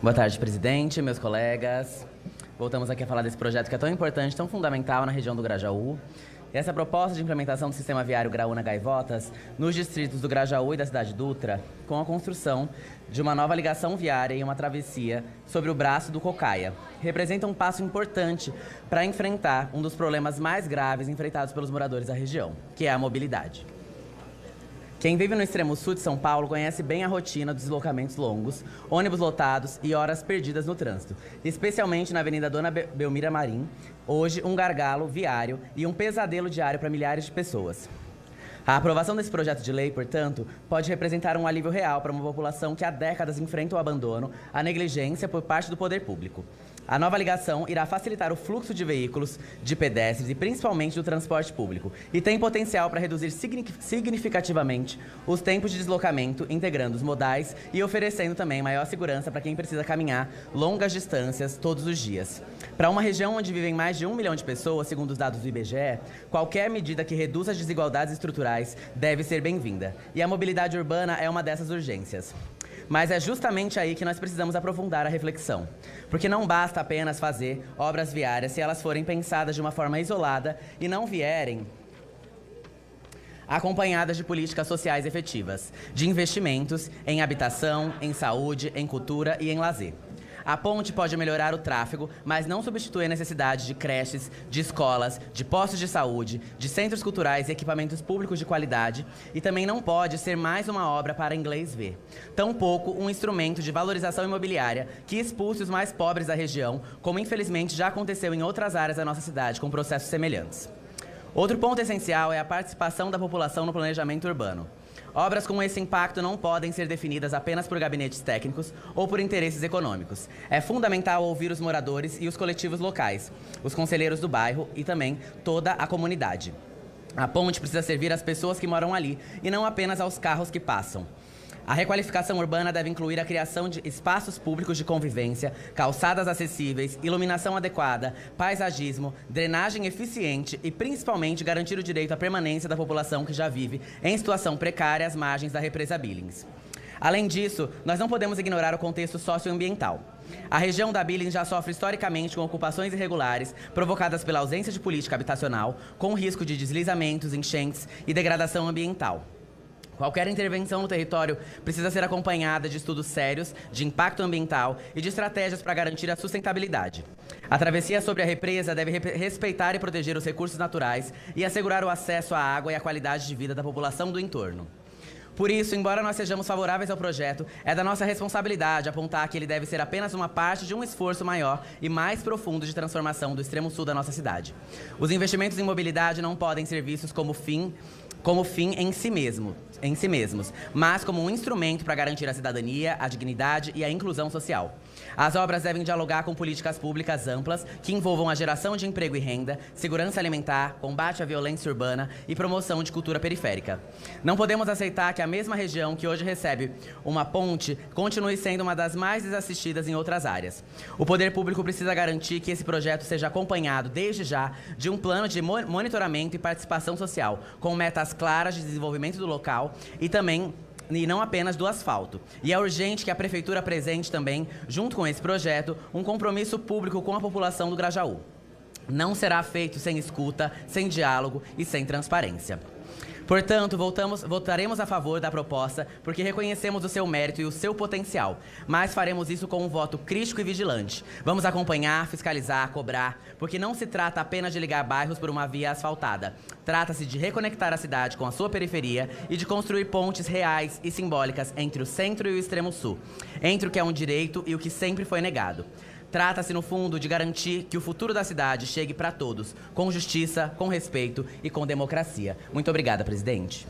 Boa tarde, presidente, meus colegas. Voltamos aqui a falar desse projeto que é tão importante, tão fundamental na região do Grajaú. Essa proposta de implementação do sistema viário Graúna-Gaivotas nos distritos do Grajaú e da cidade Dutra, com a construção de uma nova ligação viária e uma travessia sobre o braço do Cocaia, representa um passo importante para enfrentar um dos problemas mais graves enfrentados pelos moradores da região, que é a mobilidade. Quem vive no extremo sul de São Paulo conhece bem a rotina dos deslocamentos longos, ônibus lotados e horas perdidas no trânsito, especialmente na Avenida Dona Belmira Marim, hoje um gargalo viário e um pesadelo diário para milhares de pessoas. A aprovação desse projeto de lei, portanto, pode representar um alívio real para uma população que há décadas enfrenta o abandono, a negligência por parte do poder público. A nova ligação irá facilitar o fluxo de veículos, de pedestres e principalmente do transporte público e tem potencial para reduzir significativamente os tempos de deslocamento, integrando os modais e oferecendo também maior segurança para quem precisa caminhar longas distâncias todos os dias. Para uma região onde vivem mais de 1 milhão de pessoas, segundo os dados do IBGE, qualquer medida que reduza as desigualdades estruturais deve ser bem-vinda. E a mobilidade urbana é uma dessas urgências. Mas é justamente aí que nós precisamos aprofundar a reflexão. Porque não basta apenas fazer obras viárias se elas forem pensadas de uma forma isolada e não vierem acompanhadas de políticas sociais efetivas, de investimentos em habitação, em saúde, em cultura e em lazer. A ponte pode melhorar o tráfego, mas não substitui a necessidade de creches, de escolas, de postos de saúde, de centros culturais e equipamentos públicos de qualidade e também não pode ser mais uma obra para inglês ver. Tampouco um instrumento de valorização imobiliária que expulse os mais pobres da região, como infelizmente já aconteceu em outras áreas da nossa cidade com processos semelhantes. Outro ponto essencial é a participação da população no planejamento urbano. Obras com esse impacto não podem ser definidas apenas por gabinetes técnicos ou por interesses econômicos. É fundamental ouvir os moradores e os coletivos locais, os conselheiros do bairro e também toda a comunidade. A ponte precisa servir às pessoas que moram ali e não apenas aos carros que passam. A requalificação urbana deve incluir a criação de espaços públicos de convivência, calçadas acessíveis, iluminação adequada, paisagismo, drenagem eficiente e, principalmente, garantir o direito à permanência da população que já vive em situação precária às margens da represa Billings. Além disso, nós não podemos ignorar o contexto socioambiental. A região da Billings já sofre historicamente com ocupações irregulares provocadas pela ausência de política habitacional, com risco de deslizamentos, enchentes e degradação ambiental. Qualquer intervenção no território precisa ser acompanhada de estudos sérios, de impacto ambiental e de estratégias para garantir a sustentabilidade. A travessia sobre a represa deve respeitar e proteger os recursos naturais e assegurar o acesso à água e à qualidade de vida da população do entorno. Por isso, embora nós sejamos favoráveis ao projeto, é da nossa responsabilidade apontar que ele deve ser apenas uma parte de um esforço maior e mais profundo de transformação do extremo sul da nossa cidade. Os investimentos em mobilidade não podem ser vistos como fim em si mesmos, mas como um instrumento para garantir a cidadania, a dignidade e a inclusão social. As obras devem dialogar com políticas públicas amplas que envolvam a geração de emprego e renda, segurança alimentar, combate à violência urbana e promoção de cultura periférica. Não podemos aceitar que a mesma região que hoje recebe uma ponte continue sendo uma das mais desassistidas em outras áreas. O poder público precisa garantir que esse projeto seja acompanhado, desde já, de um plano de monitoramento e participação social, com metas claras de desenvolvimento do local e não apenas do asfalto. E é urgente que a Prefeitura apresente também, junto com esse projeto, um compromisso público com a população do Grajaú. Não será feito sem escuta, sem diálogo e sem transparência. Portanto, votaremos a favor da proposta porque reconhecemos o seu mérito e o seu potencial, mas faremos isso com um voto crítico e vigilante. Vamos acompanhar, fiscalizar, cobrar, porque não se trata apenas de ligar bairros por uma via asfaltada. Trata-se de reconectar a cidade com a sua periferia e de construir pontes reais e simbólicas entre o centro e o extremo sul, entre o que é um direito e o que sempre foi negado. Trata-se, no fundo, de garantir que o futuro da cidade chegue para todos, com justiça, com respeito e com democracia. Muito obrigada, presidente.